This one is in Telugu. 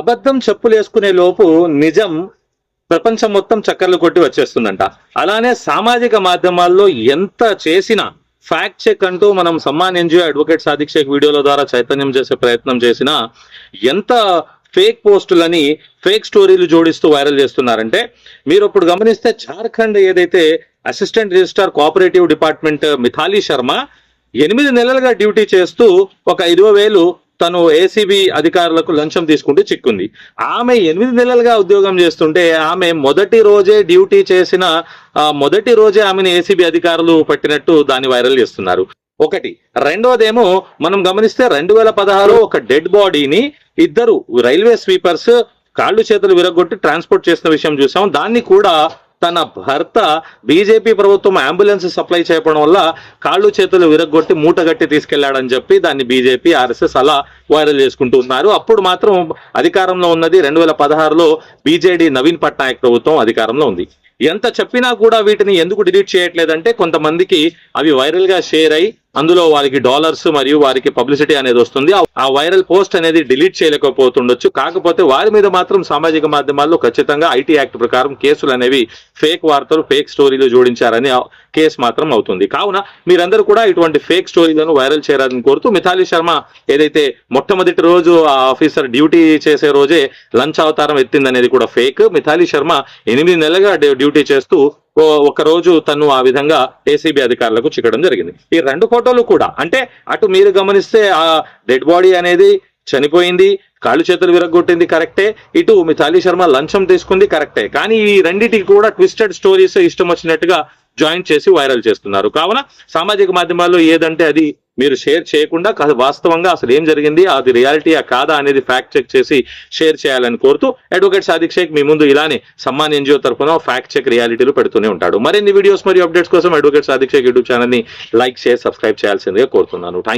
అబద్ధం చెప్పులు వేసుకునే లోపు నిజం ప్రపంచం మొత్తం చక్కర్లు కొట్టి వచ్చేస్తుందంట. అలానే సామాజిక మాధ్యమాల్లో ఎంత చేసినా ఫ్యాక్ట్ చెక్ అంటూ మనం సమ్మాన్ ఎన్జిఓ అడ్వకేట్ సాదిక్ షేక్ వీడియోల ద్వారా చైతన్యం చేసే ప్రయత్నం చేసినా ఎంత ఫేక్ పోస్టులని ఫేక్ స్టోరీలు జోడిస్తూ వైరల్ చేస్తున్నారంటే, మీరు ఇప్పుడు గమనిస్తే జార్ఖండ్ ఏదైతే assistant registrar cooperative department Mithali Sharma 8 నెలలుగా డ్యూటీ చేస్తూ ఒక 20,000 తను ఏసీబీ అధికారులకు లంచం తీసుకుంటూ చిక్కుంది. ఆమె 8 నెలలుగా ఉద్యోగం చేస్తుంటే ఆమె మొదటి రోజే డ్యూటీ చేసిన మొదటి రోజే ఆమెను ఏసీబీ అధికారులు పట్టినట్టు దాన్ని వైరల్ చేస్తున్నారు. ఒకటి. రెండోదేమో మనం గమనిస్తే 2016 ఒక డెడ్ బాడీని ఇద్దరు రైల్వే స్వీపర్స్ కాళ్ళు చేతులు విరగొట్టి ట్రాన్స్పోర్ట్ చేసిన విషయం చూసాం. దాన్ని కూడా తన భర్త బీజేపీ ప్రభుత్వం అంబులెన్స్ సప్లై చేయడం వల్ల కాళ్ళు చేతులు విరగొట్టి మూటగట్టి తీసుకెళ్లాడని చెప్పి దాన్ని బీజేపీ ఆర్ఎస్ఎస్ అలా వైరల్ చేసుకుంటూ ఉన్నారు. అప్పుడు మాత్రం అధికారంలో ఉన్నది 2016లో బీజేడీ నవీన్ పట్నాయక్ ప్రభుత్వం అధికారంలో ఉంది. ఎంత చెప్పినా కూడా వీటిని ఎందుకు డిలీట్ చేయట్లేదంటే, కొంతమందికి అవి వైరల్ గా షేర్ అయి అందులో వారికి డాలర్స్ మరియు వారికి పబ్లిసిటీ అనేది వస్తుంది. ఆ వైరల్ పోస్ట్ అనేది డిలీట్ చేయలేకపోతుండొచ్చు. కాకపోతే వారి మీద మాత్రం సామాజిక మాధ్యమాల్లో ఖచ్చితంగా ఐటీ యాక్ట్ ప్రకారం కేసులు అనేవి ఫేక్ వార్తలు ఫేక్ స్టోరీలు జోడించారని కేసు మాత్రం అవుతుంది. కావున మీరందరూ కూడా ఇటువంటి ఫేక్ స్టోరీలను వైరల్ చేయాలని కోరుతూ, మిథాలీ శర్మ ఏదైతే మొట్టమొదటి రోజు ఆ ఆఫీసర్ డ్యూటీ చేసే రోజే లంచ్ అవతారం ఎత్తిందనేది కూడా ఫేక్. మిథాలీ శర్మ 8 నెలలుగా డ్యూటీ చేస్తూ ఒక రోజు తను ఆ విధంగా ఏసీబీ అధికారులకు చిక్కడం జరిగింది. ఈ 2 ఫోటోలు కూడా అంటే అటు మీరు గమనిస్తే ఆ డెడ్ బాడీ అనేది చనిపోయింది, కాళ్ళు చేతులు విరగొట్టింది కరెక్టే, ఇటు మిథాలీ శర్మ లంచం తీసుకుంది కరెక్టే. కానీ ఈ రెండింటికి కూడా ట్విస్టెడ్ స్టోరీస్ ఇష్టం వచ్చినట్టుగా జాయిన్ చేసి వైరల్ చేస్తున్నారు. కావున సామాజిక మాధ్యమాల్లో ఏదంటే అది మీరు షేర్ చేయకుండా వాస్తవంగా అసలు ఏం జరిగింది, అది రియాలిటీయా కాదా అనేది ఫ్యాక్ట్ చెక్ చేసి షేర్ చేయాలని కోరుతూ, అడ్వకేట్ సాదిక్ షేక్ మీ ముందు ఇలానే సమ్మాన్ ఎన్జిఓ తరఫున ఫ్యాక్ట్ చెక్ రియాలిటీలు పెడుతూనే ఉంటాడు. మరిన్ని వీడియోస్ మరియు అప్డేట్స్ కోసం advocate Sadiq Sheikh YouTube channel ని లైక్, షేర్, సబ్స్క్రైబ్ చేయాల్సిందిగా కోరుతున్నాను. Thank you.